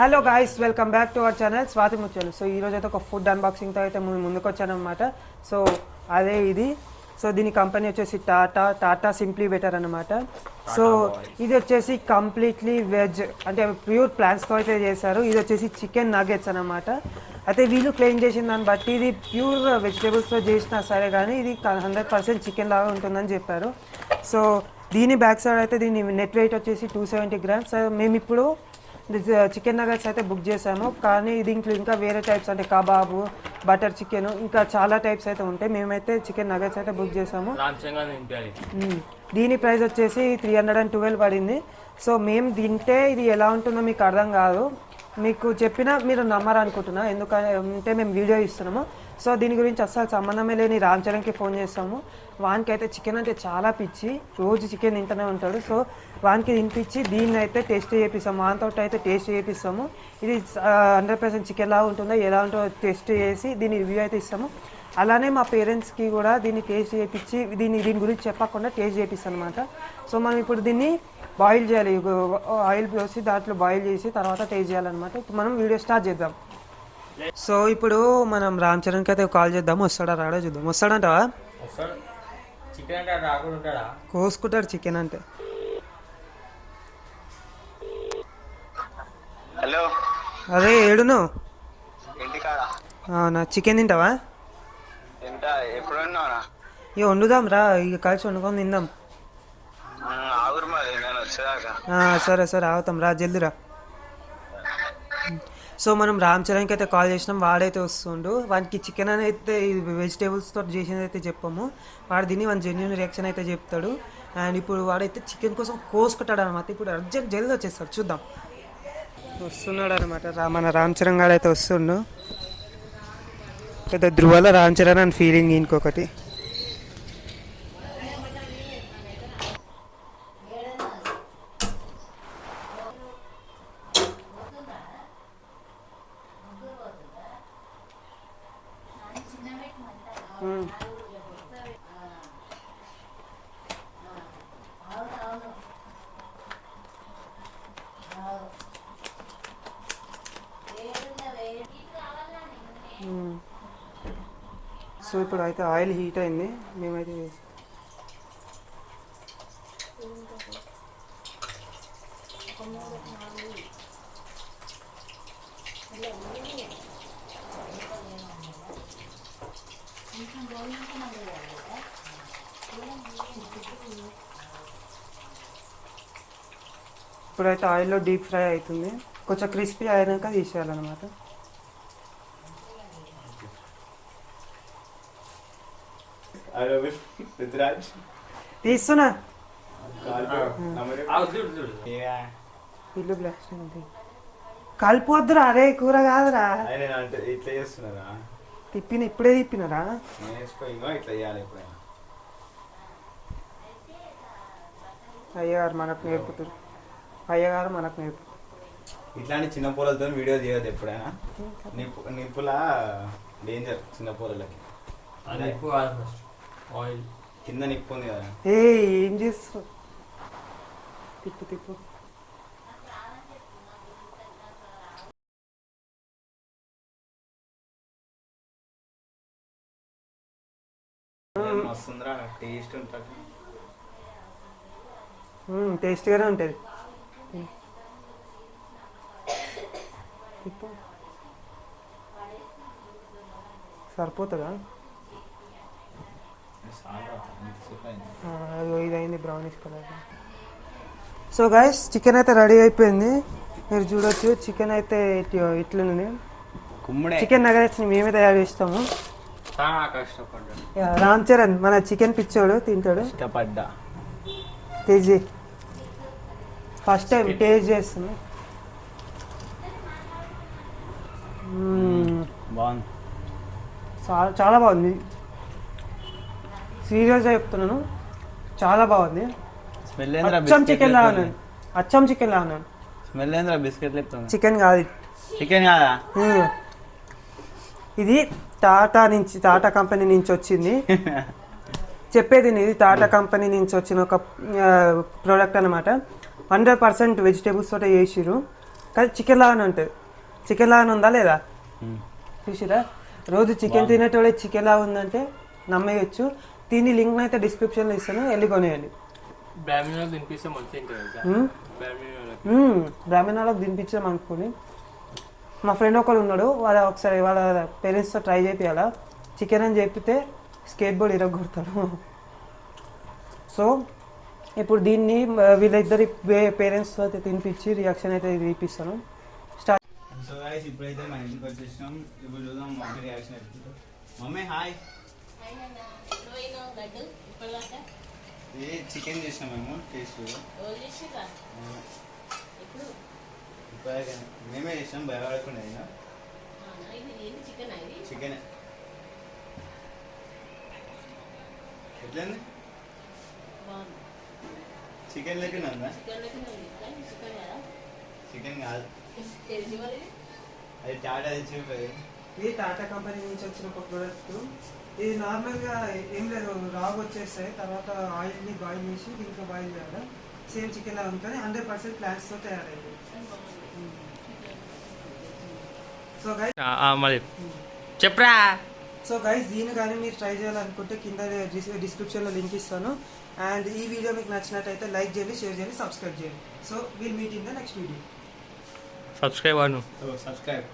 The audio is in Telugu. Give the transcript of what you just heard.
Hello guys, welcome back to our channel Swathi ముత్యాలు. సో ఈరోజు అయితే ఒక ఫుడ్ అన్బాక్సింగ్తో అయితే మేము ముందుకు వచ్చానమాట. సో అదే ఇది. సో దీని కంపెనీ వచ్చేసి టాటా సింప్లీ బెటర్ అనమాట. సో ఇది వచ్చేసి కంప్లీట్లీ వెజ్, అంటే ప్యూర్ ప్లాంట్స్తో అయితే చేశారు. ఇది వచ్చేసి చికెన్ నగెట్స్ అనమాట. అయితే వీళ్ళు క్లెయిమ్ చేసిన దాన్ని బట్టి ఇది ప్యూర్ వెజిటేబుల్స్తో చేసినా సరే కానీ ఇది 100% చికెన్ లాగా ఉంటుందని చెప్పారు. సో దీని బ్యాక్ సైడ్ అయితే దీని నెట్ వెయిట్ వచ్చేసి 270 grams. మేము ఇప్పుడు చికెన్ నగట్స్ అయితే బుక్ చేసాము, కానీ దీంట్లో ఇంకా వేరే టైప్స్ అంటే కబాబు, బటర్ చికెన్, ఇంకా చాలా టైప్స్ అయితే ఉంటాయి. మేమైతే చికెన్ నగట్స్ అయితే బుక్ చేసాము. దీని ప్రైస్ వచ్చేసి 312 పడింది. సో మేము తింటే ఇది ఎలా ఉంటుందో మీకు అర్థం కాదు, మీకు చెప్పినా మీరు నమ్మరు అనుకుంటున్నా, ఎందుకంటే మేము వీడియో ఇస్తున్నాము. సో దీని గురించి అస్సలు సంబంధమే లేని రామ్ చరణ్కి ఫోన్ చేస్తాము. వానికి అయితే చికెన్ అంటే చాలా పిచ్చి, రోజు చికెన్ తింటూనే ఉంటాడు. సో వానికి తినిపించి దీన్ని అయితే టేస్ట్ చేపిస్తాము, వానితో అయితే టేస్ట్ చేపిస్తాము. ఇది 100% చికెన్ లాగా ఉంటుందో ఎలా ఉంటుందో టెస్ట్ చేసి దీని రివ్యూ అయితే ఇస్తాము. అలానే మా పేరెంట్స్కి కూడా దీన్ని టేస్ట్ చేయించి దీని గురించి చెప్పకుండా టేస్ట్ చేపిస్తాను అనమాట. సో మనం ఇప్పుడు దీన్ని బాయిల్ చేయాలి, ఆయిల్ పోసి దాంట్లో బాయిల్ చేసి తర్వాత టేస్ట్ చేయాలన్నమాట. ఇప్పుడు మనం వీడియో స్టార్ట్ చేద్దాం. సో ఇప్పుడు మనం రామ్ చరణ్కి అయితే కాల్ చేద్దాం, వస్తాడా రాడో చూద్దాం. వస్తాడంటావా? కోసుకుంటాడు చికెన్ అంటే. హలో, అదే ఏడును ఇంటికాడ అవునా? చికెన్ తింటావా? ఎంత ఎప్పుడు ఉన్నావునా? ఇక వండుదాం రా, ఇక కలిసి వండుకొని తిందాం. ఆగురు మరి నేను వచ్చేదాకా. సరే సరే ఆగుతాం, రా జల్దీ రా. సో మనం రామ్ చరణ్కి అయితే కాల్ చేసినాం, వాడైతే వస్తుండు. వానికి చికెన్ అని అయితే వెజిటేబుల్స్తో చేసినది అయితే చెప్పాము. వాడు దీన్ని వన్ జెన్యున్ రియాక్షన్ అయితే చెప్తాడు. అండ్ ఇప్పుడు వాడైతే చికెన్ కోసం కోసుకుంటాడు అనమాట. ఇప్పుడు అర్జెంట్ జల్దీ వచ్చేస్తాడు, చూద్దాం. వస్తున్నాడు అనమాట మన రామ్ చరణ్ గారు అయితే వస్తుండు. పెద్ద ధ్రువల రామ్ చరణ్ అని ఫీలింగ్ ఇంకొకటి. సో ఇప్పుడు అయితే ఆయిల్ హీట్ అయింది. మేమైతే ఇప్పుడైతే ఆయిల్లో డీప్ ఫ్రై అవుతుంది. కొంచెం క్రిస్పీ అయినాక తీసేయాలన్నమాట. తీస్తున్నా ఇల్లు బ్లాస్ట్ కలిపొద్దురా, అరే కూర కాదురా. తిప్పిన ఇప్పుడే తిప్పినరా. అయ్యగారు మనకు నేర్పుతారు, అయ్యగారు మనకు నేర్పు. ఇట్లాంటి చిన్న పూలతో వీడియో చేయదు ఎప్పుడైనా. నిప్పుల డేంజర్ చిన్న పూలకి. కింద నిప్పు ఉంది కదా. ఏం చేస్తావు? తిప్పు తిప్పు. వస్తుందిరా, టేస్ట్ ఉంటుంది. టేస్ట్గానే ఉంటుంది. తిప్పు. సరిపోతుందా? ఇది అయింది brownish colour. So guys, chicken అయితే రెడీ అయిపోయింది. మీరు చూడొచ్చు, చికెన్ అయితే ఇట్లుంది. చికెన్ నగరెట్స్ మేమే తయారు చేస్తాము. రామ్ చరణ్ మన చికెన్ పిచ్చోడు, తింటాడు. ఇష్టపడ్డా టేస్ట్ ఫస్ట్ టైం టేస్ట్ చేస్తున్నాం. బాగుంది, చాలా బాగుంది. సీరియస్గా చెప్తున్నాను, చాలా బాగుంది. అచ్చం చికెన్ లాగా, అచ్చం చికెన్ లాగా. స్మెల్ ఏంద్రా బిస్కెట్ చెప్తాను. చికెన్ కాదు, చికెన్ కాదా ఇది. టాటా కంపెనీ నుంచి వచ్చింది. చెప్పేది ఇది టాటా కంపెనీ నుంచి వచ్చిన ఒక ప్రోడక్ట్ అనమాట. 100% వెజిటేబుల్స్ తోటే చేసిర్రు. కానీ చికెన్ లాగానే ఉంటుంది. చికెన్ లాగానే ఉందా లేదా చూసిరా? రోజు చికెన్ తినేటోడే చికెన్ లాగా ఉందంటే నమ్మేయచ్చు. దీని లింక్ అయితే డిస్క్రిప్షన్లో ఇస్తాను, వెళ్ళి కొనేయండి. బ్రాహ్మణాలకు తినిపించాం అనుకుని మా ఫ్రెండ్ ఒకడు ఉన్నాడు, ఒకసారి వాళ్ళ పేరెంట్స్తో ట్రై చేయాలా చికెన్ అని చెప్పితే స్కేట్ బోర్డ్ ఇరగొడతాడు. సో ఇప్పుడు దీన్ని వీళ్ళిద్దరి పేరెంట్స్తో అయితే తినిపించి రియాక్షన్ అయితే తీపిస్తాను. స్టార్ట్. సో గైస్ ఇప్పుడైతే మా ఇంటికి వచ్చేసినాం. ఇప్పుడు చూద్దాం మమ్మీ రియాక్షన్ ఎట్లుందో. Mummy hi. ఇది చికెన్ చేసినాం మేము టేస్ట్. మేమే చేసినాం, భయపడకుండా అయినా చికెన్ ఎట్లండి? చికెన్ లెక్కన ఉందా? చికెన్ కాదు, అది టాటా తెచ్చిపోయి. ఇది టాటా కంపెనీ నుంచి వచ్చిన ఒక ప్రోడక్ట్. ఇది నార్మల్గా ఏం లేదు, రాగు వచ్చేస్తాయి, తర్వాత ఆయిల్ని బాయిల్ చేసి దీంట్లో బాయిల్ చేయాలి. సేమ్ చికెన్ లాగా ఉంటుంది, 100% ప్లాంట్స్తో తయారైంది. సో గైస్ చెప్పరా. సో గైస్ దీన్ని కానీ మీరు ట్రై చేయాలనుకుంటే కింద డిస్క్రిప్షన్లో లింక్ ఇస్తాను. అండ్ ఈ వీడియో మీకు నచ్చినట్టయితే లైక్ చేయండి, షేర్ చేయండి, సబ్స్క్రైబ్ చేయండి. So will meet in the next video. Subscribe Anu. Subscribe.